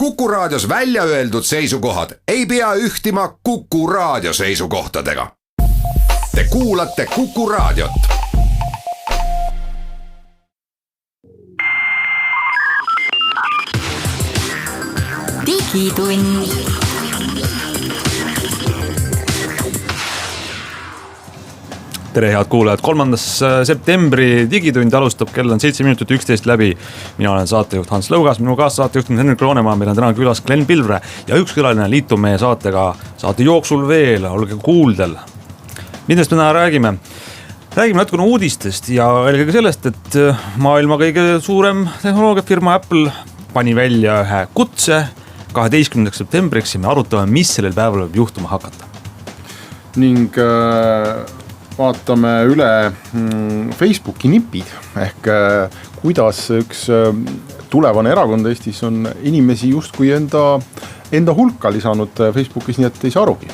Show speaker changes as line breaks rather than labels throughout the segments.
Kuku Raadios välja öeldud seisukohad ei pea ühtima Kuku Raadio seisukohtadega. Te kuulate Kuku Raadiot.
Digitund.
Tere head kuulajad, 3. septembri Digitund alustab, kell on 7 minutit 11 läbi. Mina olen saatejuht Hans Lõugas, minu kaassaatejuht on Henrik Roonemaa, meil on täna külas Glen Pilvre ja üks külaline liitub meie saatega saate jooksul veel, olge kuuldel. Millest me täna räägime? Räägime natukene uudistest ja eelkõige sellest, et maailma kõige suurem tehnoloogiafirma Apple pani välja ühe kutse 12. septembriks ja me arutame, mis sellel päeval võib juhtuma hakata.
Ning vaatame üle Facebooki nipid ehk kuidas üks tulevane erakond Eestis on inimesi justkui enda hulka lisanud Facebookis, nii et ei saa arugi.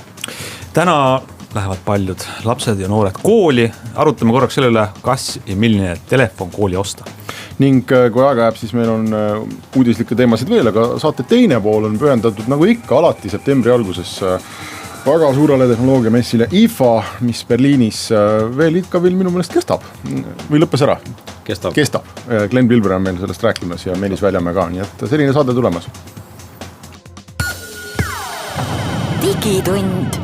Täna lähevad paljud lapsed ja noored kooli, arutame korraks selle üle, kas ja milline telefon kooli osta.
Ning kui aega jääb, siis meil on uudislikke teemasid veel, aga saate teine pool on pühendatud nagu ikka alati septembri alguses väga suurele tehnoloogiamessile IFA, mis Berliinis veel minu meelest kestab või lõppes ära? Kestab. Glen Pilvre on meil sellest rääkimas ja Meelis Väljamäe ka, nii et selline saade tulemas.
Digitund.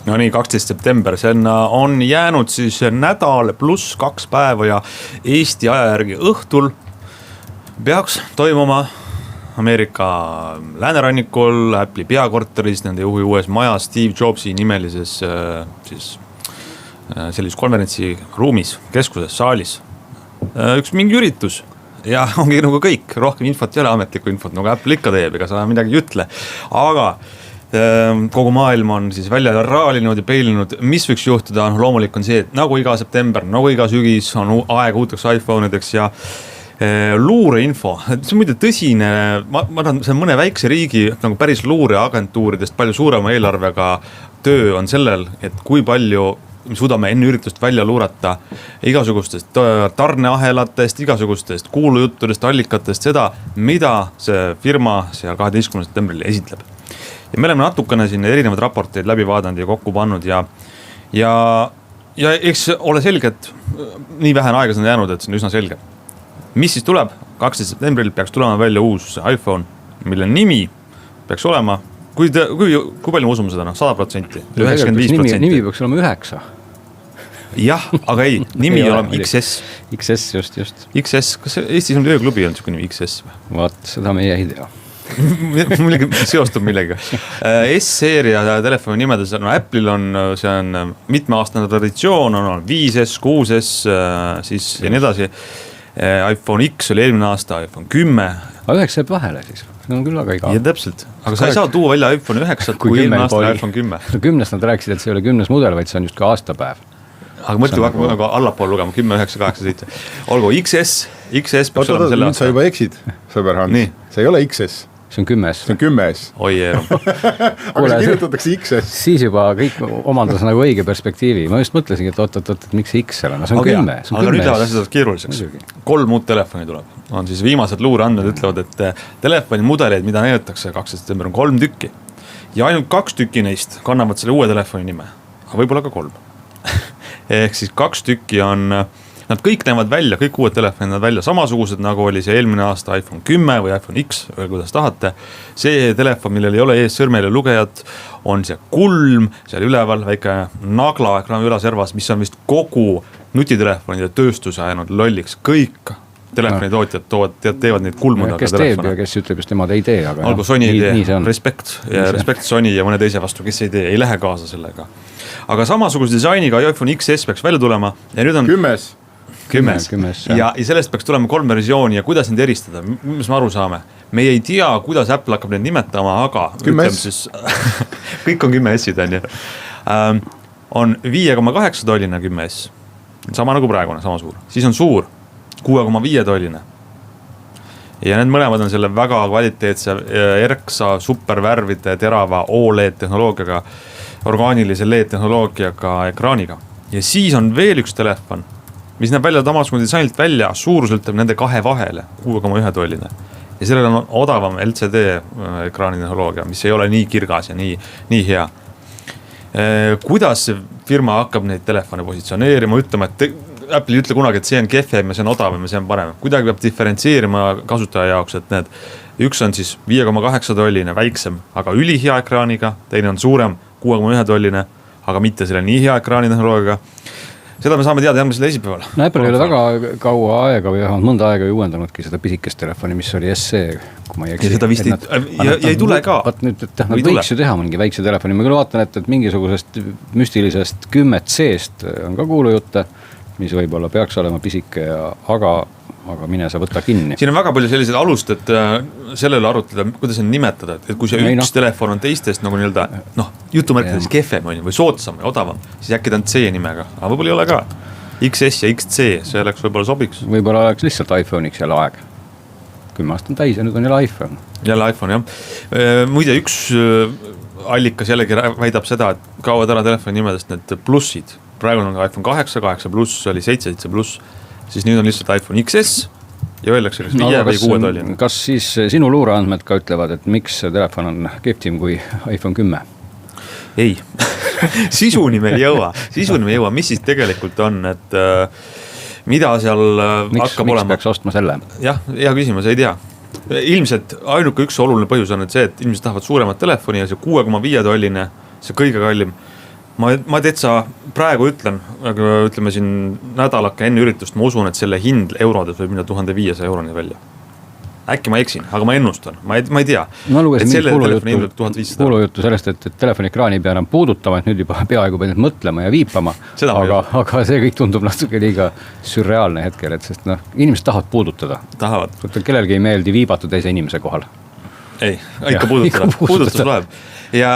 No nii, 12. september, see on jäänud siis nädal pluss 2 päeva ja Eesti aja järgi õhtul peaks toimuma Ameerika läänerannikul, Apple'i peakorteris, nende juhi uues maja Steve Jobsi nimelises sellises konverentsi ruumis, keskuses, saalis. Üks mingi üritus ja ongi nagu kõik, rohkem infot ei ole, ametlikku infot, nagu Apple ikka teeb, ega sa midagi ei ütle. Aga kogu maailm on siis välja raalinud ja peilinud, mis võiks juhtuda, loomulik on see, et nagu iga september, nagu iga sügis on aeg uuteks iPhone'ideks ja luureinfo, see on muide tõsine, ma arvan, see on mõne väikse riigi nagu päris luureagentuuridest palju suurema eelarvega töö on sellel, et kui palju me suudame enne üritust välja luurata igasugustest tarneahelatest, igasugustest kuulujuttudest, allikatest, seda, mida see firma seal 12. septembril esitleb. Ja me oleme natukene siin erinevad raporteid läbi vaadanud ja kokku pannud ja eks ole selge, et nii vähe aega on jäänud, et see on üsna selge. Mis siis tuleb? 12. septembril peaks tulema välja uus iPhone, mille nimi peaks olema, kui palju me usume seda, 100%, 95%.
Nimi peaks olema 9.
Jah, aga ei, nimi olema XS.
XS, just.
XS, kas Eestis on ööklubi olnud siuke nimi XS?
Vaat, seda meie ei tea.
Muidugi seostub millega. S-seeria telefoni nimedes, Apple'il on, see on mitmeaastane traditsioon, on 5S, 6S siis ja nii edasi. iPhone X oli eelmine aasta, iPhone 10.
Aga 9 jääb vahele siis, see on küll väga iga.
Ja täpselt, aga sa ei saa tuua välja iPhone 9, kui eelmine aasta iPhone 10.
No 10 nad rääkisid, et see ei ole 10 mudel, vaid see on just ka aastapäev.
Aga mõtle, nagu allapool lugema, 10, 9, 8, 7. Olgu, XS peaks olema selle
aasta. Nüüd sa juba eksid, sõber Hans. See ei ole XS.
See on 10S.
See on 10S.
Oi jeerum.
Aga see kirjutatakse XS.
Siis juba kõik omandas nagu õige perspektiivi. Ma just mõtlesingi, et oot, miks see X seal on? See on 10.
Aga nüüd lähevad asjad keeruliseks. 3 uut telefoni tuleb. On siis viimased luureandmed ütlevad, et telefoni mudeleid, mida näidatakse 12. september on 3 tükki. Ja ainult 2 tükki neist kannavad selle uue telefoni nime. Aga võib-olla ka 3. Ehk siis 2 tükki on... Nad kõik näevad välja, kõik uued telefonid näevad välja samasugused, nagu oli see eelmine aasta iPhone 10 või iPhone X, või kuidas tahate. See telefon, millel ei ole ees sõrmel ja lugejad, on see kulm, seal üleval väike nagla ekraani ülaservas, mis on vist kogu nutitelefonide tööstuse ajanud lolliks. Kõik telefonitootjad teevad neid kulmudega
kes
telefone.
Teeb ja kes ütleb just nemad ei tee. Aga
olgu Sony ei tee, respekt Sony ja mõne teise vastu, kes ei tee, ei lähe kaasa sellega. Aga samasuguse disainiga iPhone XS peaks välja tulema ja nüüd on 10. Ja sellest peaks tulema 3 versiooni ja kuidas neid eristada, mis me aru saame. Me ei tea, kuidas Apple hakkab neid nimetama, aga
siis,
kõik on 10S-id on ju. On 5,8 tolline 10S, sama nagu praegune, sama suur. Siis on suur, 6,5 tolline. Ja need mõlemad on selle väga kvaliteetse erksa supervärvide terava OLED tehnoloogiaga, orgaanilise LED tehnoloogiaga ekraaniga. Ja siis on veel üks telefon, mis näeb välja samasugune disainilt välja, suuruselt teeb nende kahe vahele 6,1 tolline. Ja sellel on odavam LCD ekraani tehnoloogia, mis ei ole nii kirgas ja nii hea. Kuidas firma hakkab neid telefone positsioneerima, ütlema, et Apple ei ütle kunagi, et see on kehvem ja see on odavam ja see on parem. Kuidagi peab diferentseerima kasutaja jaoks, et need üks on siis 5,8 tolline väiksem, aga ülihea ekraaniga, teine on suurem 6,1 tolline, aga mitte selle nii hea ekraani tehnoloogiaga. Seda me saame teada järgmisel esipäeval.
No Apple ei ole väga kaua aega või mõnda aega ei uuendanudki seda pisikest telefoni, mis oli SE, kui ma ei eksi.
Ja seda vist ei tule ka.
Nüüd, nad võiks ju teha mingi väikse telefoni. Ma küll vaatan, et mingisugusest müstilisest 10C-st on ka kuulujutte, mis võib-olla peaks olema pisike, aga mine sa võtta kinni.
Siin on väga palju sellised alust, et sellele arutleda, kuidas on nimetada, et kui see üks telefon on teistest nagu nii-öelda, jutumärkides kehvem on või soodsam või odavam, siis äkki ta on C nimega, aga võib-olla ei ole ka. XS ja XC, see oleks võib-olla sobiks.
Võib-olla oleks lihtsalt iPhone'iks jälle aeg. 10 aastat on täis ja nüüd on jälle iPhone.
Jälle iPhone, jah. Muide, üks allikas jällegi väidab seda, et kaovad ära telefoni nimedest need plussid. Praegu on iPhone 8, 8 pluss, oli 7, 7 pluss. Siis nüüd on lihtsalt iPhone XS ja öeldakse, kas 5 või 6 tolline.
Kas siis sinu luureandmed ka ütlevad, et miks see telefon on kehvem kui iPhone 10?
Ei, sisuni me ei jõua, mis siis tegelikult on, et mida seal hakkab olema.
Miks peaks ostma selle?
Jah, hea küsimus, ei tea. Ilmselt ainuke üks oluline põhjus on, et see, et inimesed tahavad suuremat telefoni ja see 6,5 tolline, see kõige kallim. Ma tetsa praegu ütlen, aga ütleme siin nädalake enne üritust, ma usun, et selle hind eurodes võib minna 1500 euroni välja. Äkki ma eksin, aga ma ennustan, ma ei tea.
Ma lugesin mingi kuulujuttu sellest, et telefoni-ekraani ei pea enam puudutama, et nüüd juba peaaegu pead mõtlema ja viipama. Aga see kõik tundub natuke liiga sürreaalne hetkel, et sest inimesed tahavad puudutada.
Tahavad.
Kellelgi ei meeldi viibata teise inimese kohal.
Ei, ikka puudutada. Puudutus loeb. Ja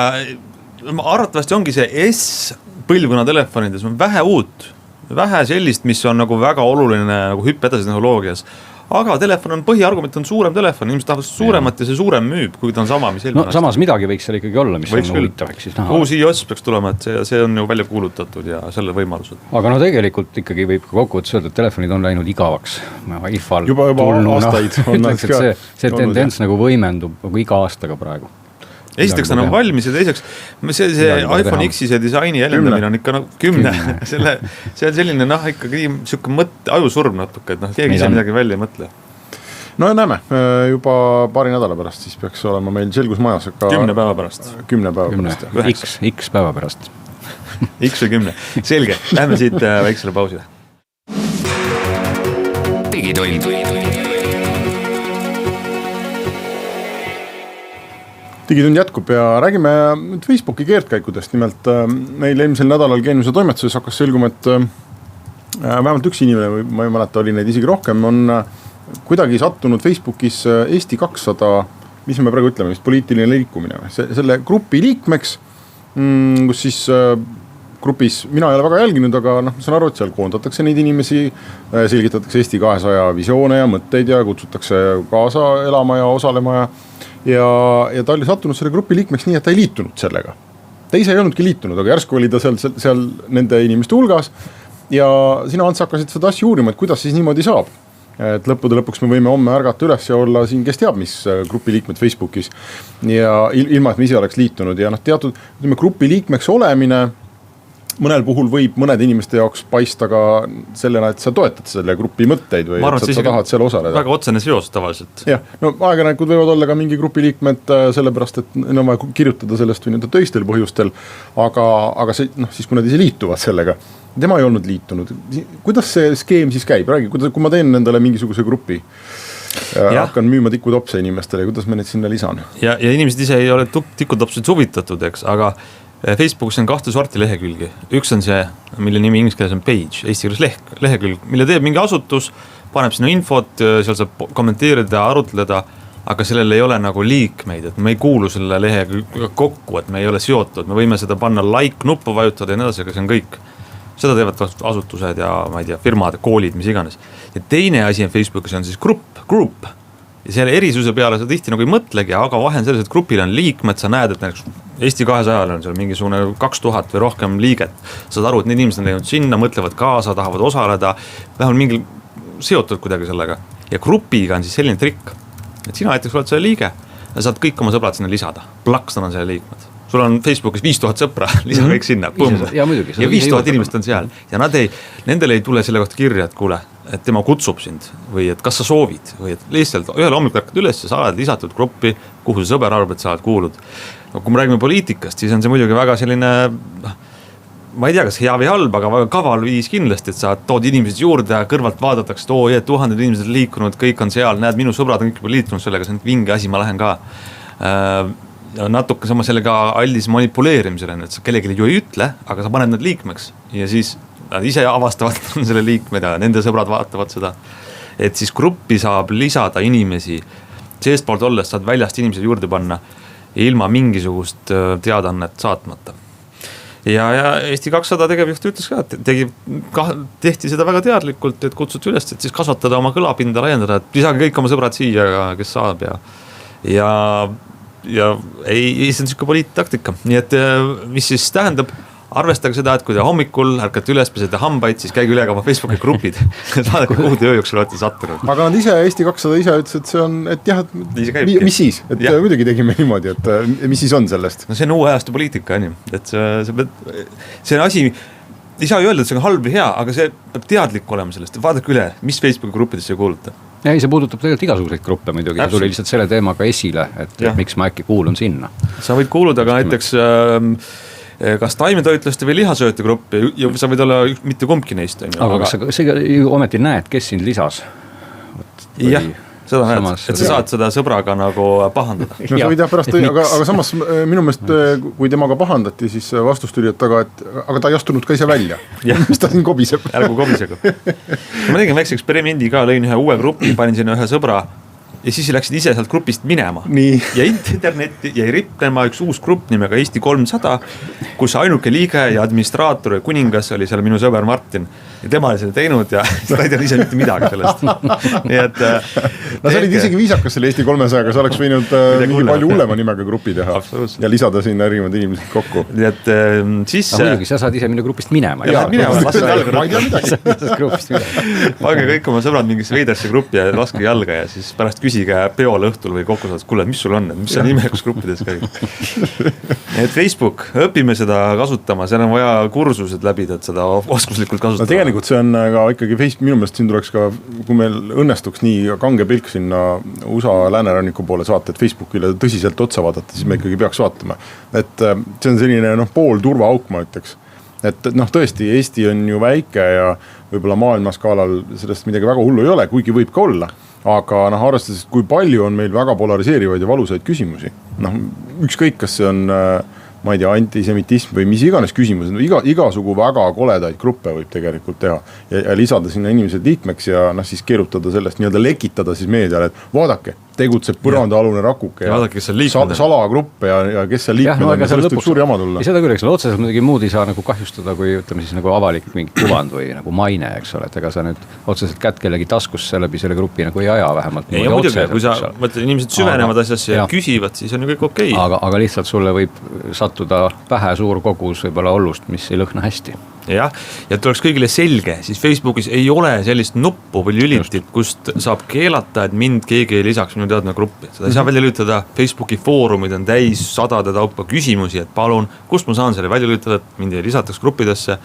arvatavasti ongi see S-põlvkonna telefonides on vähe uut, vähe sellist, mis on nagu väga oluline nagu hüppe edasi tehnoloogias. Aga telefon on põhiargument on suurem telefon, inimesed tahavad suuremat ja see suurem müüb, kui ta on sama, mis eelmine.
Samas midagi võiks seal ikkagi olla, mis võiks on huvitav.
Uus iOS peaks tulema, et see on ju välja kuulutatud ja selle võimalused.
Aga tegelikult ikkagi võib kokkuvõttes öelda, et telefonid on läinud igavaks.
Juba aastaid.
See tendents nagu võimendub nagu iga aastaga praegu.
Esiteks ta on valmis ja teiseks see iPhone X-i see disaini elendamine on ikka 10. See on selline ikkagi siuke ajusurm natuke, et keegi ise midagi välja ei mõtle.
No ja näeme, juba paari nädala pärast siis peaks olema meil selgus majas.
10 päeva pärast.
10 päeva pärast.
X päeva pärast.
X või 10. Selge, lähme siit väiksele pausile.
Digitund.
Digitund jätkub ja räägime nüüd Facebooki keerdkäikudest. Nimelt meil eelmisel nädalal Geeniuse toimetuses hakkas selguma, et vähemalt üks inimene, või ma ei mäleta, oli neid isegi rohkem, on kuidagi sattunud Facebookis Eesti 200, mis me praegu ütleme, vist poliitiline liikumine. Selle grupi liikmeks, kus siis grupis, mina ei ole väga jälginud, aga saan aru, et seal koondatakse neid inimesi, selgitatakse Eesti 200 visioone ja mõtteid ja kutsutakse kaasa elama ja osalema ja ta oli sattunud selle grupi liikmeks nii, et ta ei liitunud sellega. Ta ise ei olnudki liitunud, aga järsku oli ta seal nende inimeste hulgas ja sina, Ants, hakkasid seda asja uurima, et kuidas siis niimoodi saab. Et lõppude lõpuks me võime homme ärgata üles ja olla siin, kes teab, mis grupi liikmed Facebookis ja ilma, et me ise oleks liitunud ja teatud grupi liikmeks olemine mõnel puhul võib mõnede inimeste jaoks paista ka sellena, et sa toetad selle grupi mõtteid või
arvan,
et sa tahad seal osaleda.
Väga otsene seos tavaliselt.
Jah, ajakirjanikud võivad olla ka mingi grupi liikmed sellepärast, et on vaja kirjutada sellest või töistel põhjustel, aga see, siis kui nad ise liituvad sellega, tema ei olnud liitunud. Kuidas see skeem siis käib? Räägi, kui ma teen endale mingisuguse grupi, hakkan müüma tikutopse inimestele, kuidas me neid sinna lisan? Ja
inimesed ise ei ole tikutopsed suvitatud, eks, aga Facebookis on 2 sorti lehekülgi. Üks on see, mille nimi inglise keeles on page, eesti keeles lehekülg, mille teeb mingi asutus, paneb sinna infot, seal saab kommenteerida, arutleda, aga sellel ei ole nagu liikmeid, et me ei kuulu selle lehekülga kokku, et me ei ole seotud, me võime seda panna like nuppu vajutada ja nii edasi, aga see on kõik. Seda teevad asutused ja ma ei tea, firmad, koolid, mis iganes. Ja teine asi on Facebookis on siis group. ja selle erisuse peale sa tihti nagu ei mõtlegi, aga vahe on selles, et grupil on liikmed, sa näed, et näiteks Eesti 200-l on seal mingisugune 2000 või rohkem liiget. Saad aru, et need inimesed on läinud sinna, mõtlevad kaasa, tahavad osaleda, vähemalt mingil seotud kuidagi sellega. Ja grupiga on siis selline trikk, et sina näiteks oled selle liige ja saad kõik oma sõbrad sinna lisada. Plakstan on selle liikmed. Sul on Facebookis 5000 sõpra, lisa kõik sinna.
Ja, muidugi,
ja 5000 inimest on seal ja nendele ei tule selle kohta kirja, et kuule, et tema kutsub sind või et kas sa soovid või et lihtsalt ühel hommikul ärkad üles ja sa oled lisatud gruppi, kuhu sa sõber arvab, et sa oled kuulud. No, kui me räägime poliitikast, siis on see muidugi väga selline, ma ei tea, kas hea või halb, aga väga kaval viis kindlasti, et sa tood inimesed juurde ja kõrvalt vaadatakse, et 1000 inimesed liikunud, kõik on seal, näed, minu sõbrad on kõik juba liitunud sellega, see on vinge asi, ma lähen ka. Ja natuke sama sellega aldis manipuleerimisele, et sa kellelegi ju ei ütle, aga sa paned nad liikmeks ja siis nad ise avastavad selle liikmed ja nende sõbrad vaatavad seda. Et siis gruppi saab lisada inimesi, seestpoolt olles saad väljast inimesed juurde panna ilma mingisugust teadannet saatmata. Ja Eesti 200 tegevjuht ütles ka, et tehti seda väga teadlikult, et kutsuti üles, et siis kasvatada oma kõlapinda, laiendada, et lisage kõik oma sõbrad siia, kes saab ja ei, see on siuke poliittaktika. Nii et mis siis tähendab, arvestage seda, et kui te hommikul ärkate üles, pesete hambaid, siis käige üle ka oma Facebooki grupid. Vaadake, kuhu te öö jooksul olete sattunud.
Aga nad ise, Eesti 200 ise ütles, et see on, et jah, mis siis? Et muidugi tegime niimoodi, et mis siis on sellest?
No see on uue ajastu poliitika, et see on asi, ei saa ju öelda, et see on halb või hea, aga see peab teadlik olema sellest. Vaadake üle, mis Facebooki gruppidesse kuuluta.
Ei, see puudutab tegelikult igasuguseid gruppe muidugi, see tuli lihtsalt selle teemaga esile, et miks ma äkki kuulun sinna.
Sa võid kuuluda ka näiteks kas taimetoitlaste või lihasööte gruppi ja sa võid olla mitte kumbki neist.
Aga kas sa ju ometi näed, kes sind lisas?
Jah, seda näed, et sa saad seda sõbraga nagu pahandada.
No sa võid jah pärast, aga samas minu meelest, kui temaga pahandati, siis vastus tuli, et aga ta ei astunud ka ise välja. Mis ta siin kobiseb?
Ärgu kobisega. Ma tegin väikse eksperimendi ka, lõin ühe uue grupi, panin sinna ühe sõbra ja siis läksid ise sealt grupist minema.
Nii.
Ja internetti jäi rippema üks uus grupp nimega Eesti 300, kus ainuke liige ja administraator ja kuningas oli seal minu sõber Martin. Ja tema oli selle teinud ja ta ei tea ise mitte midagi sellest. Nii et
no sa olid isegi viisakas selle Eesti 300, sa oleks võinud mingi palju hullema nimega grupi teha. Ja lisada sinna erinevad inimesed kokku.
Nii et siis
muidugi, sa saad ise minu grupist minema.
Ja, minema,
ma ei tea midagi.
Pange kõik oma sõbrad mingisse veidersse gruppi ja laske jalga ja siis pärast küsige peol õhtul või kokku saad, kuule, mis sul on, mis on imekus gruppides käib. Et Facebook, õpime seda kasutama, seal on vaja kursused läbida, et seda oskuslikult kasutada.
No, tegelikult see on ka ikkagi Facebook, minu meelest siin tuleks ka, kui meil õnnestuks nii kange pilk sinna USA lääneranniku poole saata, et Facebookile tõsiselt otsa vaadata, siis me ikkagi peaks vaatama. Et see on selline pool turvaauk, ma ütleks. Et tõesti, Eesti on ju väike ja võib-olla maailmaskaalal sellest midagi väga hullu ei ole, kuigi võib ka olla. Aga arvestades, kui palju on meil väga polariseerivaid ja valusaid küsimusi. Ükskõik, kas see on ma ei tea, antisemitism või mis iganes küsimus, igasugu väga koledaid gruppe võib tegelikult teha ja lisada sinna inimesed liikmeks ja siis keerutada sellest, nii-öelda lekitada siis meediale, et vaadake, tegutseb põrandaalune rakuke ja salagruppe ja kes seal liikmed on, sellest võib suur jama tulla.
Ja seda küll, eks ole, otseselt muidugi muud ei saa nagu kahjustada, kui ütleme siis nagu avalik mingi kuvand või nagu maine, eks ole, et ega sa nüüd otseselt kätt kellegi taskus läbi selle grupi nagu ei aja vähemalt.
Ei, muidugi, kui sa mõtled, inimesed süvenevad asjasse ja küsivad, siis on ju kõik okei.
Aga lihtsalt sulle võib sattuda pähe suur kogus võib-olla ollust, mis ei lõhna hästi.
Ja tuleks kõigile selge, siis Facebookis ei ole sellist nuppu või lülitit, kust saab keelata, et mind keegi ei lisaks minu teadme gruppi. Seda ei saa välja lülitada, Facebooki foorumid on täis sadade taupa küsimusi, et palun, kust ma saan selle välja lülitada, et mind ei lisataks gruppidesse.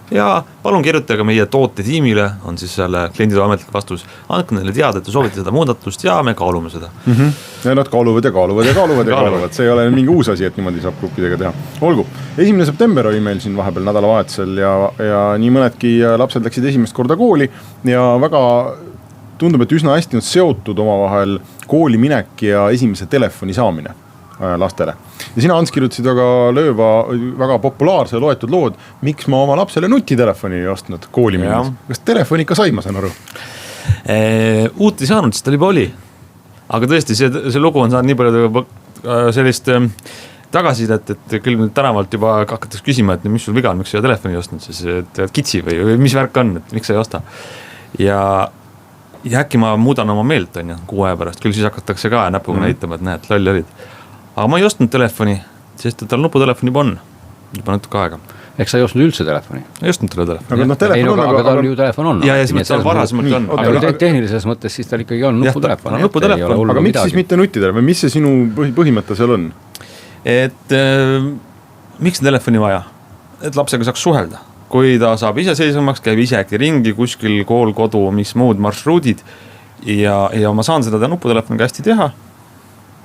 Ja palun kirjutage meie tootetiimile, on siis selle kliendide ametlik vastus, andke neile teada, et te soovite seda muudatust ja me kaalume seda.
Ja nad kaaluvad, see ei ole mingi uus asi, et niimoodi saab gruppidega teha. Olgu, 1. september oli meil siin vahepeal nädalavahetusel ja nii mõnedki lapsed läksid esimest korda kooli ja väga tundub, et üsna hästi on seotud omavahel kooli minek ja esimese telefoni saamine lastele. Ja sina, Ants, kirjutasid väga populaarse loetud lood, miks ma oma lapsele nutitelefoni ei ostnud kooli minnes. Kas telefoni ikka sai, ma saan aru?
Uut ei saanud, sest ta juba oli. Aga tõesti, see lugu on saanud nii palju sellist tagasisidet, et küll tänavalt juba hakatakse küsima, et mis sul viga on, miks sa telefoni ei ostnud, siis et kitsi või mis värk on, et miks sa ei osta. ja äkki ma muudan oma meelt, on ju, 6 aja pärast, küll siis hakatakse ka näpuga näitama, et näed, loll olid. Aga ma ei ostnud telefoni, sest tal nuputelefoni juba natuke aega.
Eks sa ei ostnud üldse telefoni?
Ei ostnud talle telefoni.
Aga tal ju telefon on.
Ja siis tal varasemalt on.
Aga tehnilises mõttes siis tal ikkagi on nuputelefon.
Aga miks siis mitte nutitelefon? Mis see sinu põhimõte seal on?
Et miks telefoni vaja? Et lapsega saaks suhelda. Kui ta saab iseseisvamaks, käib ise äkki ringi kuskil kool, kodu, mis muud marsruudid ja ma saan seda nuputelefoniga hästi teha.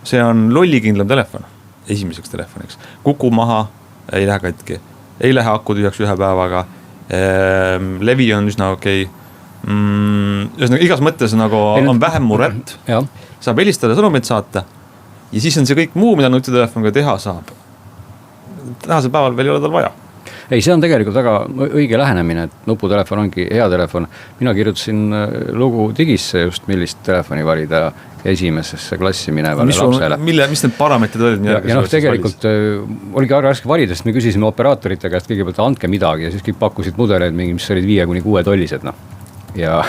See on lollikindlam telefon, esimeseks telefoniks. Kuku maha, ei lähe katki, ei lähe aku tühjaks 1 päevaga, levi on üsna okei. Igas mõttes nagu on vähem muret, saab helistada, sõnumit saata ja siis on see kõik muu, mida nutitelefoniga teha saab. Tänasel päeval veel ei ole tal vaja.
Ei, see on tegelikult väga õige lähenemine, et nuputelefon ongi hea telefon. Mina kirjutasin lugu Digisse just, millist telefoni valida esimesesse klassi minevale lapsele.
Mis need parameetrid olid?
Ja tegelikult oligi raske valida, sest me küsisime operaatoritega, et kõigepealt andke midagi ja siis kõik pakkusid mudeleid, mis olid 5-6 tollised. Ja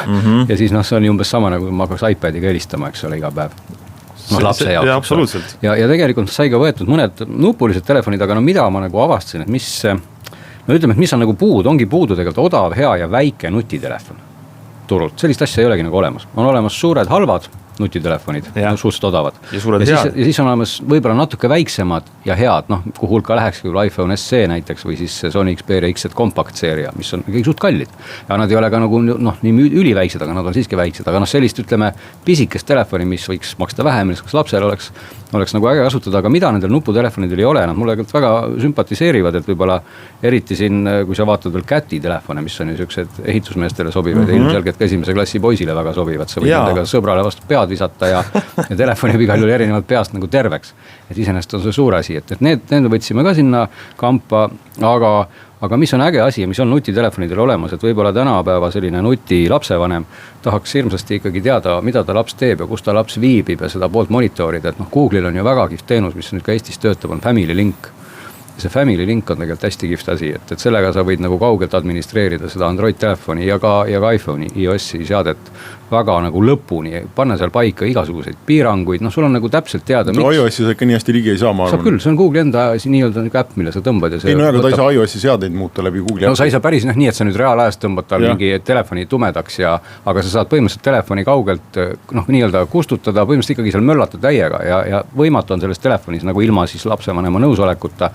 siis see on umbes sama, nagu ma hakkaks iPadiga helistama, eks ole, iga päev. Lapse jaoks.
Ja, absoluutselt.
Ja tegelikult sai ka võetud mõned nupulised telefonid, aga mida ma nagu avastasin, et mis on nagu puud, ongi puudu tegelikult odav, hea ja väike nutitelefon turult. Sellist asja ei olegi nagu olemas. On olemas suured halvad nutitelefonid, suhteliselt odavad.
Ja
siis on olemas võib-olla natuke väiksemad ja head, kuhu hulka läheks küll iPhone SE näiteks või siis Sony Xperia XZ Compact seeria, mis on kõik suht kallid. Ja nad ei ole ka nagu nii üliväiksed, aga nad on siiski väiksed. Aga sellist, ütleme, pisikest telefoni, mis võiks maksta vähem, mis lapsel oleks nagu äge kasutada, aga mida nendel nuputelefonidel ei ole, nad mulle väga sümpatiseerivad, et võib-olla eriti siin, kui sa vaatad veel Käti telefone, mis on ju sellised ehitusmeestele sobivad ja ilmselgelt ka esimese klassi poisile väga sobivad, sa võid nendega sõbrale vastu pead visata ja telefoni igal juhul erinevalt peast nagu terveks. Et iseenesest on see suur asi, et need võtsime ka sinna kampa, aga mis on äge asi ja mis on nutitelefonidel olemas, et võib-olla tänapäeva selline nuti lapsevanem tahaks hirmsasti ikkagi teada, mida ta laps teeb ja kus ta laps viibib ja seda poolt monitorida, et Google'il on ju väga kihvt teenus, mis nüüd ka Eestis töötab, on Family Link. See Family Link on tegelikult hästi kihvt asi, et sellega sa võid nagu kaugelt administreerida seda Android-telefoni ja ka iPhone'i, iOS-i seadet väga nagu lõpuni, panna seal paika igasuguseid piiranguid, sul on nagu täpselt teada.
iOS-i sa ikka nii hästi ligi ei saa, ma arvan.
Saab küll, see on Google'i enda nii-öelda äpp, mille sa tõmbad.
Ei, aga ta ei saa iOS-i seadeid muuta läbi Google'i.
No sa ei saa päris nii, et sa nüüd reaalajas tõmbad tal mingi telefoni tumedaks aga sa saad põhimõtteliselt telefoni kaugelt nii-öelda kustutada, põhimõtteliselt ikkagi seal möllata täiega ja võimatu on selles telefonis nagu ilma siis lapsevanema nõusolekuta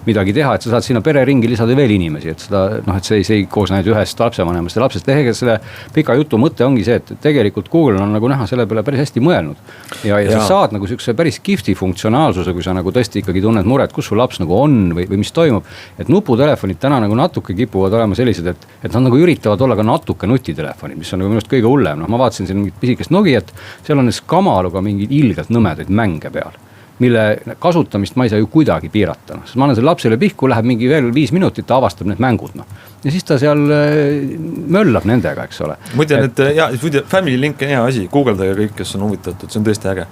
midagi teha, et sa saad sinna pereringi lisada veel inimesi, et see ei koosne ühest lapsevanemast ja lapsest. Selle pika jutu mõte ongi see, et tegelikult Google on nagu näha selle peale päris hästi mõelnud. Ja sa saad nagu sellise päris kihvti funktsionaalsuse, kui sa nagu tõesti ikkagi tunned muret, kus sul laps nagu on või mis toimub. Et nuputelefonid täna nagu natuke kipuvad olema sellised, et nad nagu üritavad olla ka natuke nutitelefonid, mis on nagu minust kõige hullem. Ma vaatasin siin mingit pisikest Nokiat, seal on kamaluga mingid ilgelt nõmedaid mänge peal, mille kasutamist ma ei saa ju kuidagi piirata. Sest ma annan selle lapsele pihku, läheb mingi veel 5 minutit, ta avastab need mängud. Ja siis ta seal möllab nendega, eks ole.
Muide, Family Link on hea asi, guugeldage kõik, kes on huvitatud, see on tõesti äge.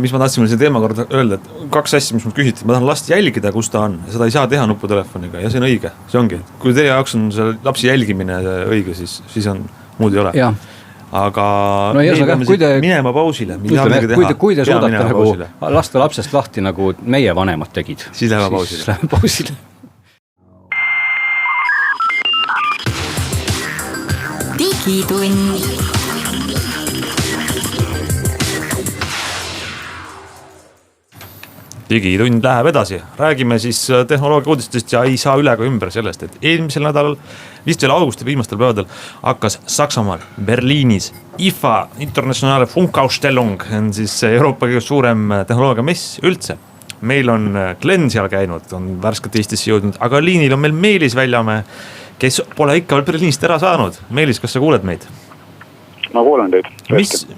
Mis ma tahtsin selle teema korda öelda, et 2 asja, mis mul küsiti, ma tahan last jälgida, kus ta on. Seda ei saa teha nuputelefoniga ja see on õige, see ongi. Kui teie jaoks on see lapsi jälgimine õige, siis on muud ei ole. Aga minema pausile.
Kui te suudate nagu lasta lapsest lahti, nagu meie vanemad tegid,
siis läheme pausile.
Digitund.
Digitund läheb edasi. Räägime siis tehnoloogia uudistest ja ei saa üle ka ümber sellest, et eelmisel nädalal, vist veel augusti viimastel päevadel, hakkas Saksamaal Berliinis IFA, Internationale Funkausstellung, on siis Euroopa kõige suurem tehnoloogia mess üldse. Meil on Glen seal käinud, on värskelt Eestisse jõudnud, aga liinil on meil Meelis Väljamäe, kes pole ikka veel Berliinist ära saanud. Meelis, kas sa kuuled meid?
Ma kuulen teid.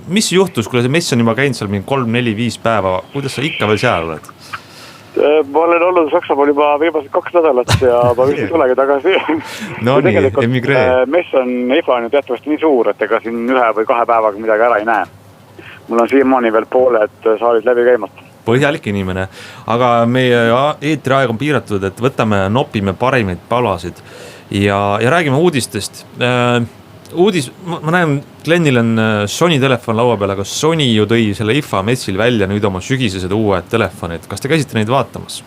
Mis juhtus, kui see mess on juba käinud seal 3, 4, 5 päeva, kuidas sa ikka veel seal oled?
Ma olen olnud Saksamaal juba viimased 2 nädalat ja ma vist ei tulegi tagasi.
No nii, emigree.
Mess on IFA teatavasti nii suur, et ega siin 1 või 2 päevaga midagi ära ei näe. Mul on siiamaani veel pooled saalid läbi käimata.
Põhjalik inimene, aga meie eetriaeg on piiratud, et nopime parimaid palasid ja räägime uudistest. uudis, ma näen, Glenil on Sony telefon laua peal, aga Sony ju tõi selle IFA messil välja nüüd oma sügisesed uued telefonid. Kas te käisite neid vaatamas?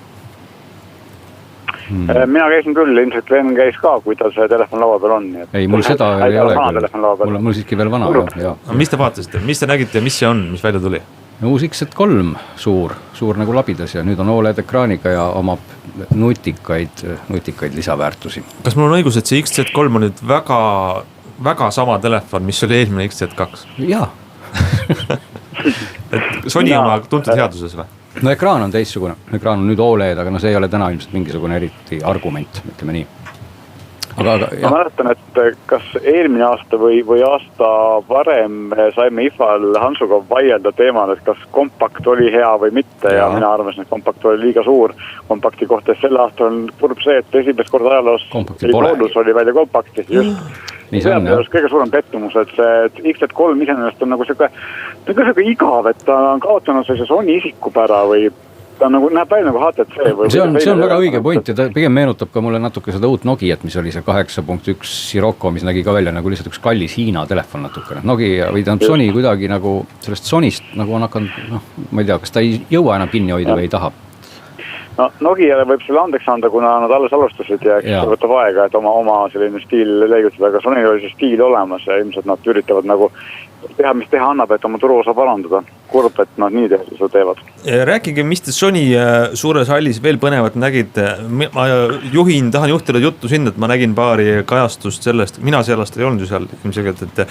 Mina käisin küll, ilmselt Glen käis ka, kui tal see telefon laua peal on.
Ei, mul seda ei ole. Mul siiski veel vana.
Mis te vaatasite? Mis te nägite ja mis see on, mis välja tuli?
Uus X3 suur nagu labidas ja nüüd on OLED ekraaniga ja omab nutikaid lisaväärtusi. Kas
mul on õigus, et see XZ3 on nüüd väga sama telefon, mis oli eelmine XZ2?
Jaa.
Et Sony oma tuntud headuses või?
No ekraan on teistsugune, ekraan on nüüd OLED, aga see ei ole täna ilmselt mingisugune eriti argument, ütleme nii.
Ma mäletan, et kas eelmine aasta või aasta varem saime IFA-l Hansuga vaielda teemal, et kas kompakt oli hea või mitte ja mina arvasin, et kompakt oli liiga suur kompakti kohta. Selle aasta on kurb see, et esimest korda ajaloos oli välja kompakti. Just. Kõige suurem pettumus, et see XZ3 iseenesest on nagu selline igav, et ta on kaotanud sellise Sony isikupära või ta on nagu, näeb välja nagu HTC või...
See on väga õige point ja ta pigem meenutab ka mulle natuke seda uut Nokiat, mis oli see 8.1 Sirocco, mis nägi ka välja nagu lihtsalt üks kallis Hiina telefon natukene. Nokia või ta on Sony kuidagi nagu sellest Sonist nagu on hakanud, ma ei tea, kas ta ei jõua enam kinni hoida või ei taha.
No Nokiale võib selle andeks anda, kuna nad alles alustasid ja eks võtab aega, et oma selline stiil leigutada, aga Sony oli see stiil olemas ja ilmselt nad üritavad nagu teha, mis teha annab, et oma turuosa parandada. Kurb, et nad nii seda teevad.
Rääkige, mis te Sony suures hallis veel põnevat nägite. Ma tahan juhtida juttu sinna, et ma nägin paari kajastust sellest. Mina sellest ei olnud ju seal ilmselgelt, et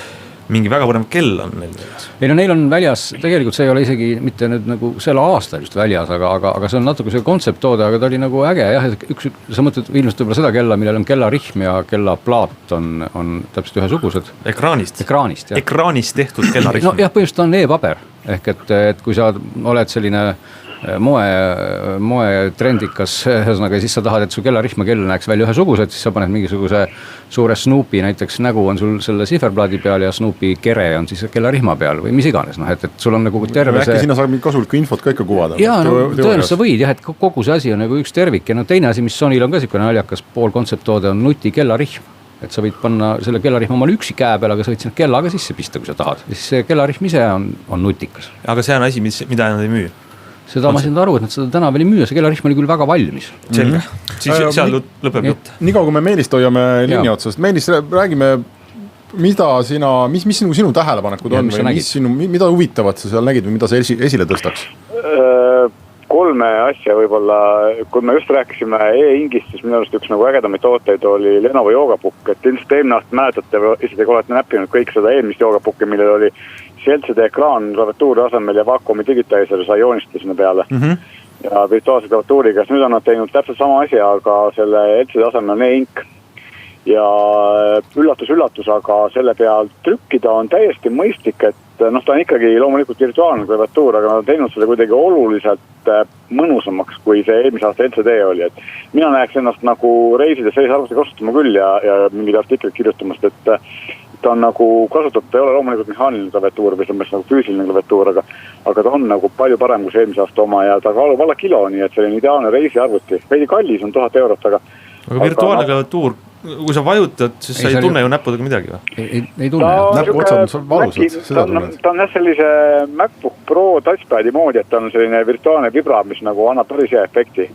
mingi väga põnev kell on neil väljas.
Ei no neil on väljas, tegelikult see ei ole isegi mitte nüüd nagu selle aasta just väljas, aga see on natuke see kontsepttoode, aga ta oli nagu äge jah, sa mõtled ilmselt võib-olla seda kella, millel on kellarihm ja kellaplaat on täpselt ühesugused.
Ekraanist,
jah.
Ekraanist tehtud kellarihm.
No jah, põhimõtteliselt on e-paber, ehk et kui sa oled selline moe trendikas, ühesõnaga siis sa tahad, et su kellarihm ja kell näeks välja ühesugused, siis sa paned mingisuguse suure Snoopi näiteks nägu on sul selle siferplaadi peal ja Snoopi kere on siis kellarihma peal või mis iganes, et sul on nagu terve see...
Äkki sinna saab kasulikku infot ka ikka kuvada?
Jaa, tõenäoliselt sa võid jah, et kogu see asi on nagu üks tervik ja teine asi, mis Sonyl on ka siukene naljakas pool kontsepttoode on nuti kellarihm. Et sa võid panna selle kellarihma omal üksi käe peal, aga sa võid sinna kellaga sisse pista, kui sa tahad. Ja siis see kellarihm ise on nutikas.
Aga see on asi, mida nad ei müü?
Seda ma siin aru, et nad seda täna veel ei müü, see kellarihm oli küll väga valmis.
Selge. Siis seal lõpeb jutt.
Nii kaua, kui me Meelist hoiame linni otsast. Meelist, räägime, mis sinu tähelepanekud on või mida huvitavat sa seal nägid või mida sa esile tõstaks?
3 asja võib-olla, kui me just rääkisime e-ingist, siis minu arust üks nagu ägedamaid tooteid oli Lenovo joogapukk, et ilmselt eelmine aasta mäletate, isegi olete näppinud kõik seda eelmist joogapukki, millel oli LCD ekraan klaviatuuri asemel ja Vacuumi digitizer sai joonistada sinna peale ja virtuaalse klaviatuuriga, nüüd on nad teinud täpselt sama asja, aga selle LCD asemel on e-ink ja üllatus, aga selle peal trükkida on täiesti mõistlik, et ta on ikkagi loomulikult virtuaalne klaviatuur, aga nad on teinud selle kuidagi oluliselt mõnusamaks, kui see eelmise aasta LCD oli, et mina näeks ennast nagu reisides sellise arvuti kasutama küll ja mingid artiklid kirjutamast, et ta on nagu kasutatud, ei ole loomulikult mehaaniline klaviatuur või selles nagu füüsiline klaviatuur, aga ta on nagu palju parem kui see eelmise aasta oma ja ta kaalub alla kilo, nii et selline ideaalne reisiarvuti. Veidi kallis on 1000 eurot, aga
virtuaalne klaviatuur, kui sa vajutad, siis sa ei tunne ju näppudega midagi või?
Ei tunne.
Näpuotsad on valusad, seda tunned.
Ta on jah sellise MacBook Pro touchpadi moodi, et ta on selline virtuaalne vibra, mis nagu annab päris hea efekti.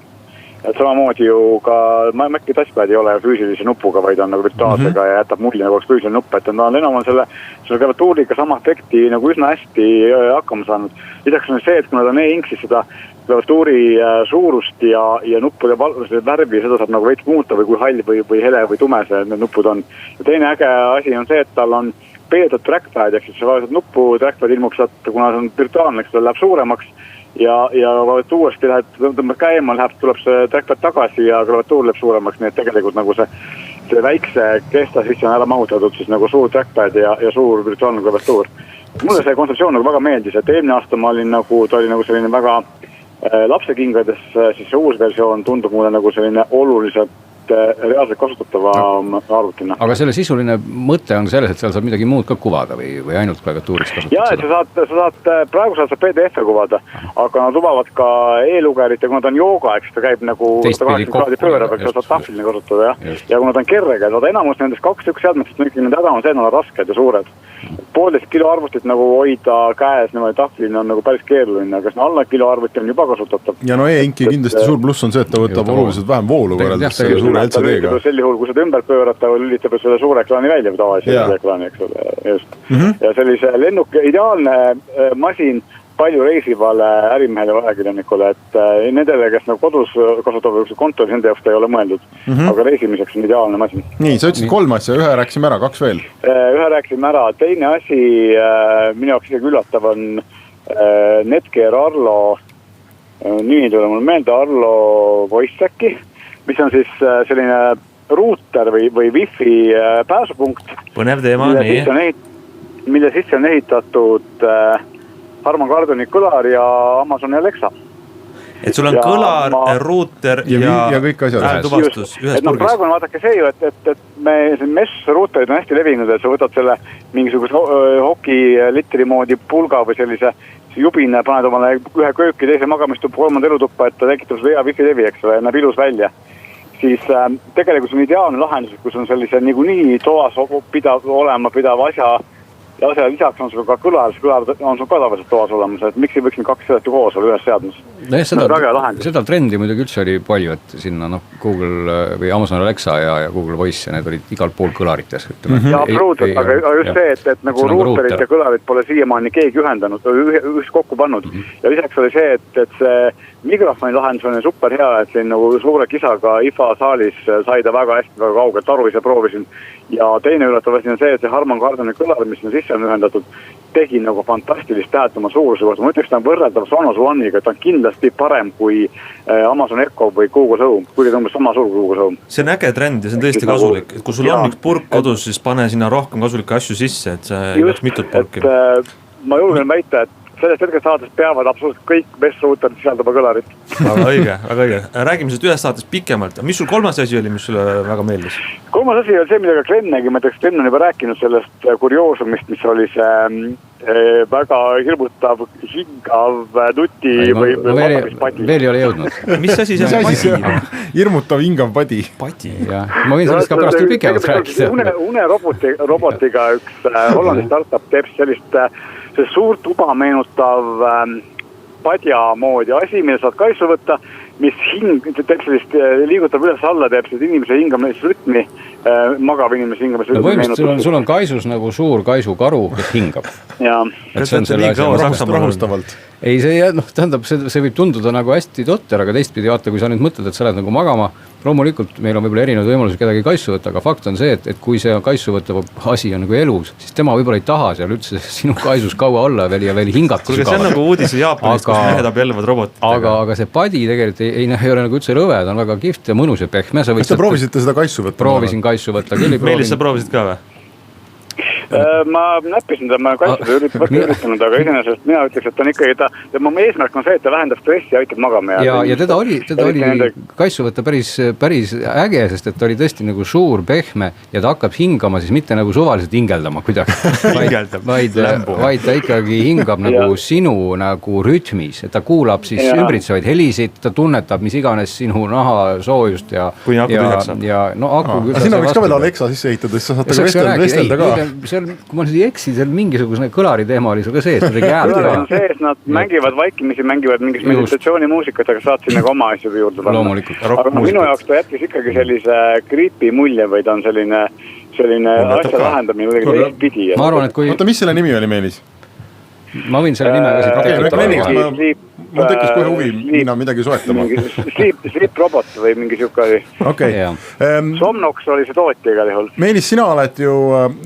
Et samamoodi ju ka Maci touchpad ei ole füüsilise nupuga, vaid on nagu virtuaalsega ja jätab mulli nagu oleks füüsiline nupp, et ta on enam selle klaviatuuriga sama efekti nagu üsna hästi hakkama saanud. Lisaks on see, et kui nad on e-ink, siis seda klaviatuuri suurust ja nuppude värvi, seda saab nagu veits muuta või kui hall või hele või tume see need nuppud on. Ja teine äge asi on see, et tal on peetud trackpad, ehk siis vaatad nuppu, trackpad ilmuks, kuna see on virtuaalne, ta läheb suuremaks ja uuesti tõmbad käima, tuleb see trackpad tagasi ja klaviatuur läheb suuremaks, nii et tegelikult nagu see väikse kesta sisse on ära mahutatud siis nagu suur trackpad ja suur virtuaalne klaviatuur. Mulle see kontseptsioon nagu väga meeldis, et eelmine aasta ma olin nagu, ta oli nagu selline väga lapsekingades, siis see uus versioon tundub mulle nagu selline oluliselt reaalselt kasutatava arvutina.
Aga selle sisuline mõte on selles, et seal saab midagi muud ka kuvada või ainult klaviatuuriks kasutada?
Jaa, et sa saad, praegu saad PDF-e kuvada, aga nad lubavad ka e-lugerit ja kui nad on jooga, eks ta käib nagu 180 kraadi pöörab, eks sa saad tahvliline kasutada, jah. Ja kui nad on kerrega, saad enamus nendest 2 seadmetest, nende häda on see, nad on rasked ja suured. 1,5 kilo arvutit nagu hoida käes, tahvliline on nagu päris keeruline, aga alla kilo arvuti on juba kasutatav.
Ja no e-inki kindlasti suur pluss on see, et ta võtab oluliselt vähem voolu võrreldes selle suure LCD-ga.
Sel juhul, kui seda ümber pöörata, lülitab selle suure ekraani välja või tavalise ekraani, eks ole, just. Ja sellise lennuk ideaalne masin palju reisivale ärimehele ja ajakirjanikule, et nendele, kes nagu kodus kasutavad kontoris, nende jaoks ta ei ole mõeldud, aga reisimiseks on ideaalne masin.
Nii, sa ütlesid 3 asja, ühe rääksime ära, 2 veel.
Ühe rääksime ära, teine asi, minu jaoks isegi üllatav on Netgear Arlo, nimi tule mul meelde, Arlo Voice-Äkki, mis on siis selline ruuter või wifi pääsupunkt.
Põnev teema, nii.
Mille sisse on ehitatud Harman Kardoni kõlar ja Amazoni Alexa.
Et sul on kõlar, ruuter
ja kõik asjad.
Häältuvastus ühes purgis.
Praegu on vaadake see ju, et me mesh ruuterid on hästi levinud, et sa võtad selle mingisuguse hoki litri moodi pulga või sellise jubine, paned omale ühe kööki, teise magamistuppa, 3. elutuppa, et ta tekitab seda hea wifi levi, eks ole, näeb ilus välja. Siis tegelikult on ideaalne lahendus, kus on sellise niikuinii toas olema pidav asja ja asja lisaks on sul ka kõlar on sul ka tavaliselt toas olemas, et miks ei võiks 2 seadet koos olla ühes seadmes?
No seda trendi muidugi üldse oli palju, et sinna Google või Amazon Alexa ja Google Voice ja need olid igal pool kõlarites.
Ja absoluutselt, aga just see, et nagu ruuterit ja kõlarit pole siiamaani keegi ühendanud, üks kokku pannud. Ja lisaks oli see, et see mikrofoni lahendus on super hea, et siin nagu suure kisaga IFA saalis sai ta väga hästi, väga kaugelt aru ise proovisin. Ja teine üllatav asi on see, et see Harman Kardoni kõlar, mis on sisse ühendatud, tegi nagu fantastilist tähet oma suuruse kohta. Ma ütleks, ta on võrreldav Sonos One'iga, ta on kindlasti parem kui Amazon Echo või Google Home, kuigi ta on sama suur kui Google Home.
See on äge trend ja see on tõesti kasulik. Et kui sul on üks purk kodus, siis pane sinna rohkem kasulikke asju sisse, et see ei peaks mitut purki.
Ma julgen väita, et sellest hetkest saates peavad absoluutselt kõik mesh-ruuterid sisaldama kõlarit.
Väga õige. Räägime sellest ühest saatest pikemalt. Mis sul 3. asi oli, mis sulle väga meeldis?
3. asi oli see, mida ka Glenn nägi. Ma teaks, Glenn on juba rääkinud sellest kurioosumist, mis oli see väga hirmutav, hingav nuti või
padi. Veel ei ole jõudnud.
Mis asi see padi?
Hirmutav hingav padi.
Ma võin sellest ka pärast küll pikemalt rääkida.
Unerobotiga üks Hollandi startup teeb sellist see suur tuba meenutav padja moodi asi, mille saad kaisu võtta, mis teeb sellist, liigutab üles alla, teeb sellist inimese hingamisrütmi, magav inimese hingamisrütmi.
Põhimõtteliselt sul on kaisus nagu suur kaisukaru, kes hingab.
Kas see on nii kaua
rahustavalt?
Ei, see tähendab, see võib tunduda nagu hästi totter, aga teistpidi vaata, kui sa nüüd mõtled, et sa oled nagu magama, loomulikult meil on võib-olla erinevad võimalusi kedagi kaisu võtta, aga fakt on see, et kui see kaisu võtta asi on nagu elus, siis tema võib-olla ei taha seal üldse sinu kaisus kaua olla veel ja veel hingata.
Kuulge, see on nagu uudise Jaapanist, kus mehed abielluvad robotitega.
Aga see padi tegelikult ei ole nagu üldse rõve, ta on väga kihvt ja mõnus ja pehme.
Kas te proovisite seda kaisu võtta?
Proovisin kaisu võtta.
Meelis, sa proovisid ka või?
Ma näppisin ta, ma kaitseda üritanud, aga iseenesest mina ütleks, et on ikkagi mu eesmärk on see, et ta vähendab stressi ja aitab magama.
Ja teda oli kaisu võtta päris äge, sest et ta oli tõesti nagu suur, pehme ja ta hakkab hingama siis mitte nagu suvaliselt hingeldama kuidagi, vaid ta ikkagi hingab nagu sinu nagu rütmis, et ta kuulab siis ümbritsevaid helisid, ta tunnetab mis iganes sinu naha soojust ja no aku.
Sina võiks ka veel Alexa sisse ehitada, siis sa saate vestelda ka.
Kui ma nüüd ei eksi, seal mingisugune kõlari teema oli sul ka sees.
Kõlari on sees, nad mängivad vaikimisi, mängivad mingis meditatsioonimuusikat, aga saad sinna ka oma asjade juurde panna.
Loomulikult.
Aga minu jaoks ta jätkis ikkagi sellise creepy mulje või ta on selline asja lahendamine kuidagi teistpidi.
Ma arvan, et kui...
Oota, mis selle nimi oli, Meelis?
Ma võin selle nime ka siit
mul tekkis kohe huvi minna midagi soetama.
Sleep robot või mingi siuke oli. Somnox oli see tootja igal juhul.
Meelis, sina oled ju,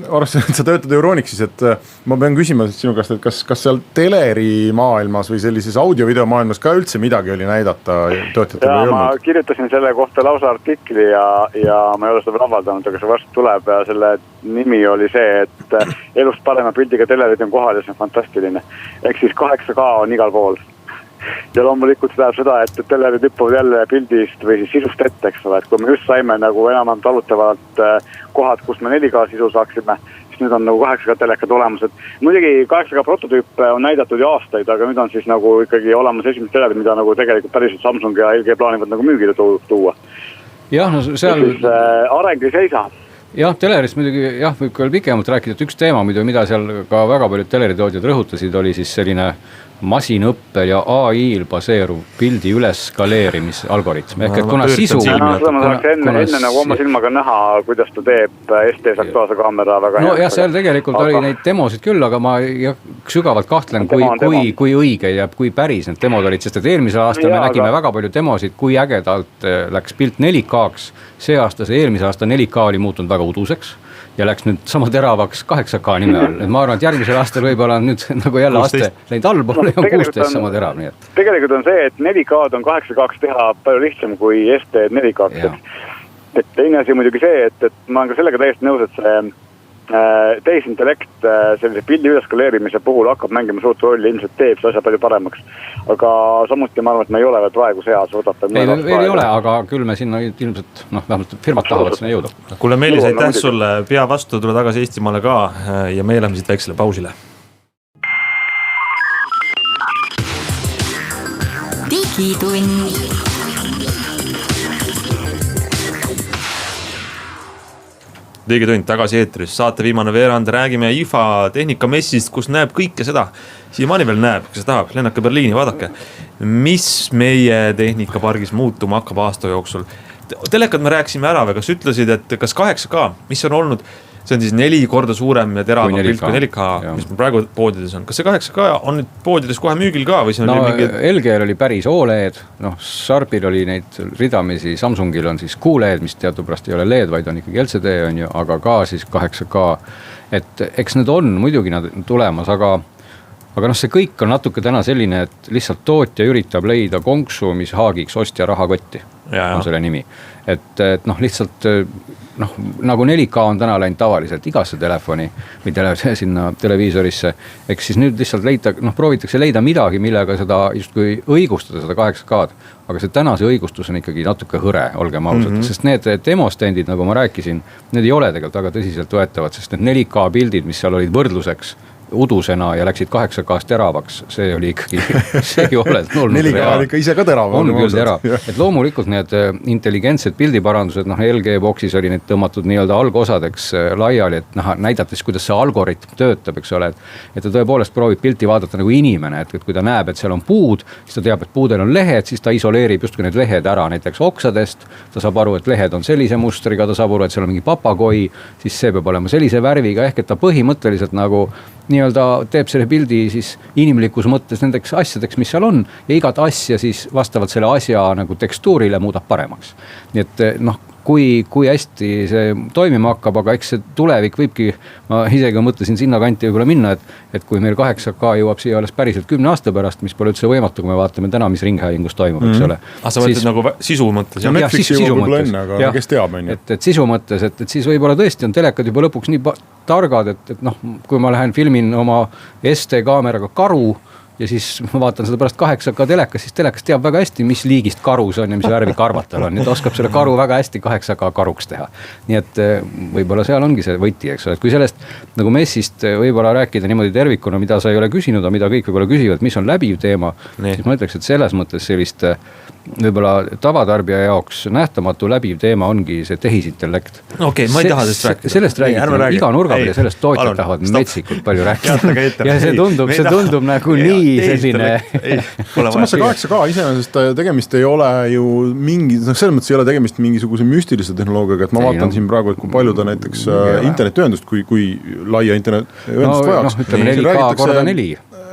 arvestades, et sa töötad Euronixis, et ma pean küsima sinu käest, et kas seal teleri maailmas või sellises audio-video maailmas ka üldse midagi oli näidata töötajatele või ei olnud?
Ma kirjutasin selle kohta lausa artikli ja ma ei ole seda veel avaldanud, aga see varsti tuleb ja selle nimi oli see, et elust parema pildiga telerid on kohal ja see on fantastiline. Ehk siis 8K on igal pool. ja loomulikult see tähendab seda, et telerid hüppavad jälle pildist või siis sisust ette, eks ole, et kui me just saime nagu enam-vähem talutavalt kohad, kus me 4K sisu saaksime, siis nüüd on nagu 8K telekad olemas, et muidugi 8K prototüüpe on näidatud ju aastaid, aga nüüd on siis nagu ikkagi olemas esimesed telerid, mida nagu tegelikult päriselt Samsung ja LG plaanivad nagu müügile tuua.
Jah, no seal...
Siis areng ei seisa.
Jah, telerist muidugi jah, võib ka veel pikemalt rääkida, et üks teema, mida seal ka väga paljud teleritootjad rõhutasid, oli siis selline masinõppel ja AI-l baseeruv pildi üleskaleerimise algoritm. Ehk et kuna sisu...
enne nagu oma silmaga näha, kuidas ta teeb STS aktuaalse kaamera väga
no jah, seal tegelikult oli neid demosid küll, aga ma sügavalt kahtlen, kui õige ja kui päris need demod olid, sest et eelmisel aastal me nägime väga palju demosid, kui ägedalt läks pilt 4K-ks, see aasta, see eelmise aasta 4K oli muutunud väga uduseks ja läks nüüd sama teravaks 8K nime all. Et ma arvan, et järgmisel aastal võib-olla nüüd nagu jälle aste läinud allpool ja on 16 sama terav. Nii et.
Tegelikult on see, et 4K-d on 8K-ks teha palju lihtsam kui ST 4K-ks. Et teine asi muidugi see, et ma olen ka sellega täiesti nõus, et see tehisintellekt sellise pildi üleskaleerimise puhul hakkab mängima suurt rolli, ilmselt teeb see asja palju paremaks. Aga samuti ma arvan, et me ei ole veel praegu seas oodata.
Veel ei ole, aga küll me sinna ilmselt, vähemalt firmad tahavad sinna jõuda.
Kuule Meelis, aitäh sulle, pea vastu, tule tagasi Eestimaale ka ja me läheme siit väiksele pausile.
Digitund.
Digitund tagasi eetris, saate viimane veerand, räägime IFA tehnikamessist, kus näeb kõike seda. Siiamaani veel näeb, kes tahab, lennake Berliini, vaadake, mis meie tehnikapargis muutuma hakkab aasta jooksul. Telekad me rääksime ära, või kas ütlesid, et kas 8K, mis on olnud, see on siis 4 korda suurem ja teravam pilt kui 4K, mis praegu poodides on. Kas see 8K on nüüd poodides kohe müügil ka? Või
no LG-l oli päris OLED, Sharpil oli neid ridamisi, Samsungil on siis QLED, mis teadupärast ei ole LED, vaid on ikkagi LCD on ju, aga ka siis 8K. Et eks need on muidugi nad tulemas, aga see kõik on natuke täna selline, et lihtsalt tootja üritab leida konksu, mis haagiks ostja rahakotti, on selle nimi. Et lihtsalt nagu 4K on täna läinud tavaliselt igasse telefoni või sinna televiisorisse, eks siis nüüd lihtsalt proovitakse leida midagi, millega seda justkui õigustada seda 8K-d, aga see tänase õigustus on ikkagi natuke hõre, olgem ausad, sest need demostendid, nagu ma rääkisin, need ei ole tegelikult väga tõsiselt võetavad, sest need 4K pildid, mis seal olid võrdluseks udusena ja läksid 8K-st teravaks, see oli ikkagi, see ei ole olnud
4K on ikka ise ka terav.
On küll terav, et loomulikult need intelligentsed pildiparandused, LG boxis oli need tõmmatud nii-öelda algosadeks laiali, et näidates, kuidas see algoritm töötab, eks ole, et ta tõepoolest proovib pilti vaadata nagu inimene, et kui ta näeb, et seal on puud, siis ta teab, et puudel on lehed, siis ta isoleerib justkui need lehed ära näiteks oksadest, ta saab aru, et lehed on sellise mustriga, ta saab aru, et seal on mingi papagoi, siis see peab olema sellise värviga, ehk et ta põhimõtteliselt nagu nii-öelda teeb selle pildi siis inimlikus mõttes nendeks asjadeks, mis seal on ja igat asja siis vastavalt selle asja nagu tekstuurile muudab paremaks. Nii et kui hästi see toimima hakkab, aga eks see tulevik võibki, ma isegi mõtlesin sinna kanti võib-olla minna, et kui meil 8K jõuab siia alles päriselt 10 aasta pärast, mis pole üldse võimatu, kui me vaatame täna, mis ringhäälingus toimub, eks ole.
Sa mõtled nagu sisu mõttes?
Ja Netflix jõuab võib-olla enne, aga kes teab?
Et sisu mõttes, et siis võib-olla tõesti on telekad juba lõpuks nii targad, et kui ma lähen filmin oma ST kaameraga karu ja siis ma vaatan seda pärast 8K telekas, siis telekas teab väga hästi, mis liigist karus on ja mis värvi karvad tal on. Nüüd oskab selle karu väga hästi 8K karuks teha. Nii et võib-olla seal ongi see võti, eks ole. Et kui sellest nagu messist võib-olla rääkida niimoodi tervikuna, mida sa ei ole küsinud, mida kõik võib-olla küsivad, mis on läbiv teema, siis ma ütleks, et selles mõttes sellist võib-olla tavatarbija jaoks nähtamatu läbiv teema ongi see tehisintellekt.
Okei, ma ei taha sellest rääkida.
Sellest räägime iga nurga peal ja sellest tootjad tahavad metsikult palju rääkida. Ja see tundub nagu nii selline.
Samas see 8K iseenesest tegemist ei ole ju mingi, selles mõttes ei ole tegemist mingisuguse müstilise tehnoloogiaga, et ma vaatan siin praegu, et kui palju ta näiteks internetiühendust, kui laia internetiühendust vajaks.
Ütleme 4K korda 4.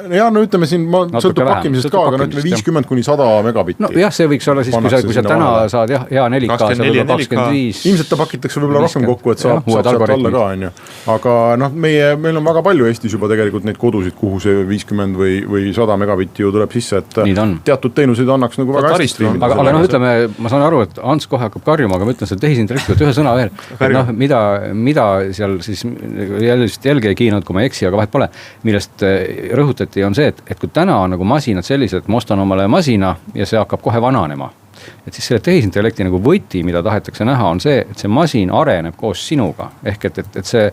Ja ütleme siin, sõltub pakkimisest ka, aga ütleme 50-100 megabitti.
No jah, see võiks olla siis, kui sa täna saad hea 4K, see võib 25.
Ilmselt ta pakitakse võib-olla rohkem kokku, et saab sealt alla ka, on ju. Aga meil on väga palju Eestis juba tegelikult neid kodusid, kuhu see 50 või 100 megabitti ju tuleb sisse, et teatud teenuseid annaks nagu väga hästi striimida.
Aga ütleme, ma saan aru, et Ants kohe hakkab karjuma, aga ma ütlen seda tehisintellektivat ühe sõna veel. Mida seal siis jälle LG Keynote, kui ma eksi, aga vahet pole, millest rõhutati alati on see, et kui täna on nagu masinad sellised, et ma ostan omale masina ja see hakkab kohe vananema. Et siis selle tehisintellekti nagu võti, mida tahetakse näha, on see, et see masin areneb koos sinuga. Ehk et see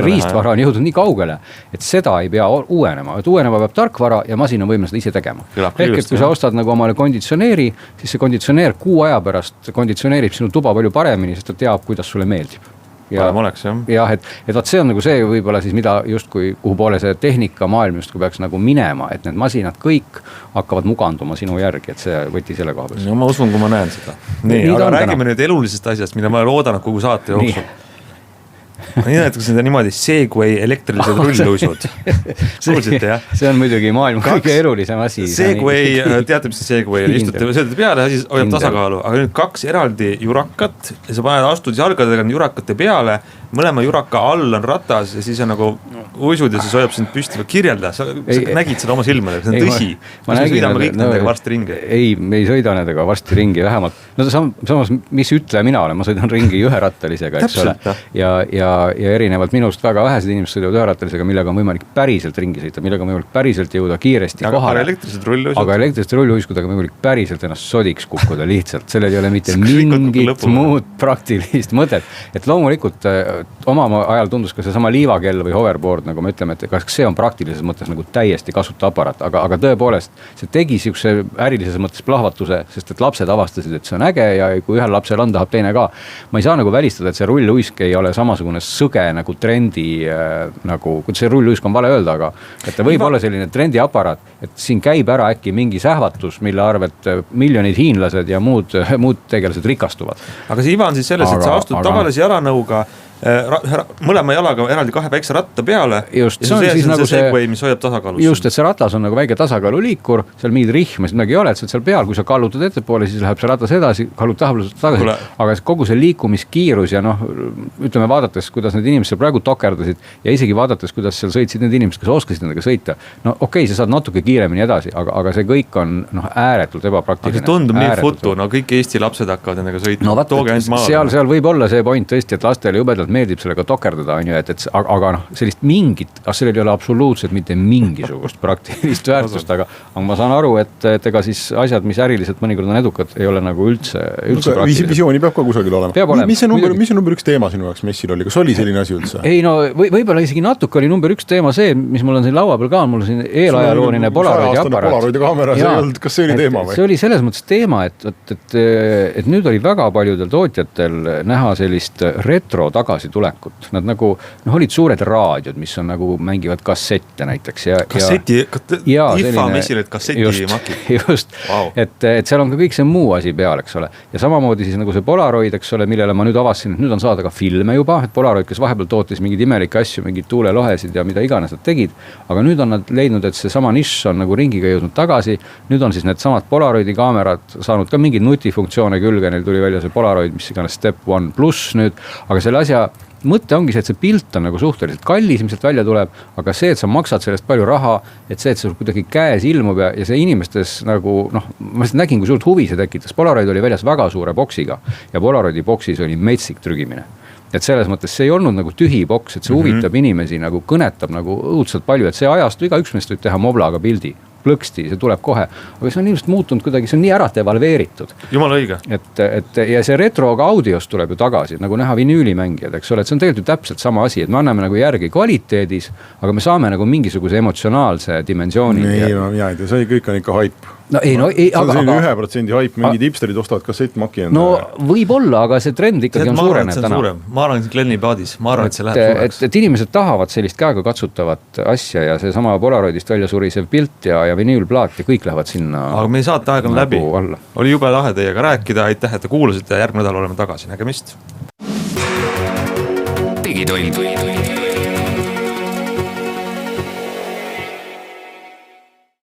riistvara on jõudnud nii kaugele, et seda ei pea uuenema. Et uuenema peab tarkvara ja masin on võimeline seda ise tegema. Ehk et kui sa ostad nagu omale konditsioneeri, siis see konditsioneer 6 aja pärast konditsioneerib sinu tuba palju paremini, sest ta teab, kuidas sulle meeldib. Jah, et vaat see on nagu see võib-olla siis mida justkui, kuhu poole see tehnika maailm justkui peaks nagu minema, et need masinad kõik hakkavad muganduma sinu järgi, et see võti selle koha peal.
No ma usun, kui ma näen seda. Nii, aga räägime nüüd elulisest asjast, mida ma olen oodanud kogu saate jooksul. Ma nimetaks seda niimoodi Segway elektrilised rulluisud. Kuulsite, jah?
See on muidugi maailma kõige elulisem asi.
Segway, teate mis see Segway, istute peale, asi hoiab tasakaalu, aga nüüd 2 eraldi jurakat ja sa paned astud jalgadega jurakate peale, mõlema juraka all on ratas ja siis on nagu uisud ja siis hoiab sind püsti. Kirjelda, sa nägid seda oma silmadega, see on tõsi. Ma sõidame kõik nendega varsti ringi.
Ei, me ei sõida nendega varsti ringi vähemalt. No samas, mis ütle mina olen, ma sõidan ringi üherattalisega, eks ole. Ja erinevalt minust väga vähesed inimesed sõidavad üherattalisega, millega on võimalik päriselt ringi sõita, millega on võimalik päriselt jõuda kiiresti kohale. Aga elektrised rulluiskudega on võimalik päriselt ennast sodiks kukkuda lihtsalt. Sellel ei ole mitte mingit muud praktilist mõtet. Et loomulikult oma ajal tundus ka see sama liivakell või hoverboard, nagu me ütleme, et kas see on praktilises mõttes nagu täiesti kasuta aparaat, aga tõepoolest see tegi siukse ärilises mõttes plahvatuse, sest et lapsed avastasid, et see on äge ja kui ühel lapsel on, tahab teine ka. Ma ei saa nagu välistada, et see rulluisk ei ole samasugune sõge nagu trendi, nagu, kui see rulluisk on vale öelda, aga et ta võib olla selline trendi aparaat, et siin käib ära äkki mingi sähvatus, mille arvet miljonid hiinlased ja muud tegelased rikastuvad.
Aga see iva on siis selles, et sa astud tavalise jalanõuga mõlema jalaga eraldi 2 väikse ratta peale.
Just, see on siis nagu see
Segway, mis hoiab tasakaalus.
Just, et see ratas on nagu väike tasakaaluliikur, seal mingid rihmes midagi ei ole, et seal peal, kui sa kallutad ettepoole, siis läheb see ratas edasi, kallud tagasi, aga kogu see liikumiskiirus ja ütleme vaadates, kuidas need inimesed praegu tokerdasid ja isegi vaadates, kuidas seal sõitsid need inimesed, kes oskasid nendega sõita. No okei, sa saad natuke kiiremini edasi, aga see kõik on ääretult ebapraktiline.
Aga tundub nii futu, kõik Eesti lapsed hakkavad nendega sõitma.
Seal võib olla see point tõesti, et lastele jubedalt meeldib sellega tokerdada, on ju, aga sellist mingit, sellel ei ole absoluutselt mitte mingisugust praktilist väärtust, aga ma saan aru, et ega siis asjad, mis äriliselt mõnikord on edukad, ei ole nagu üldse
praktilised. Visiooni peab ka kusagil olema. Mis see number 1 teema sinu jaoks messil oli? Kas oli selline asi üldse?
Ei no, võib-olla isegi natuke oli number 1 teema see, mis mul on siin laua peal ka, mul on siin eelajalooline Polaroidi aparaat.
Polaroidi kaamera, kas see oli teema või?
See oli selles mõttes teema, et nüüd oli väga paljudel tootjatel näha sellist retro tagasitulekut. Nad nagu, olid suured raadiod, mis on nagu mängivad kassette näiteks.
Kasseti, IFA messil, et kasseti makib.
Just, et seal on ka kõik see muu asi peal, eks ole. Ja samamoodi siis nagu see Polaroid, eks ole, millele ma nüüd avastasin, et nüüd on saada ka filme juba, et Polaroid, kes vahepeal tootis mingid imelikke asju, mingid tuulelohesid ja mida iganes nad tegid, aga nüüd on nad leidnud, et see sama nišš on nagu ringiga jõudnud tagasi, nüüd on siis need samad Polaroidi kaamerad saanud ka mingid nutifunktsioone külge, neil tuli välja see Polaroid, mis iganes Step 1 Plus nüüd, aga selle asja mõte ongi see, et see pilt on nagu suhteliselt kallis, mis sealt välja tuleb, aga see, et sa maksad sellest palju raha, et see kuidagi käes ilmub ja see inimestes nagu, ma nägin, kui suurt huvi see tekitas. Polaroid oli väljas väga suure boksiga ja Polaroidi boksis oli metsik trügimine. Et selles mõttes see ei olnud nagu tühi boks, et see huvitab inimesi, nagu kõnetab nagu õudselt palju, et see ajastu igaüks meist võib teha moblaga pildi. Plõksti, see tuleb kohe, aga see on ilmselt muutunud kuidagi, see on nii ära devalveeritud.
Jumala õige.
Ja see retroga audiost tuleb ju tagasi, nagu näha vinüülimängijad, eks ole, et see on tegelikult ju täpselt sama asi, et me anname nagu järgi kvaliteedis, aga me saame nagu mingisuguse emotsionaalse dimensiooni.
Ja see kõik on ikka haip.
No ei,
aga 1% haip, mingid hipsterid ostavad kassettmaki enda.
No võib-olla, aga see trend ikkagi on suurenev täna.
Ma arvan, et Glenni paadis, ma arvan, et see läheb suureks.
Et inimesed tahavad sellist käega katsutavat asja ja see sama Polaroidist välja surisev pilt ja vinüülplaat ja kõik lähevad sinna.
Aga meie saate aeg on läbi. Oli jube lahe teiega rääkida, aitäh, et te kuulasite ja järgmine nädal oleme tagasi. Nägemist.
Digitund.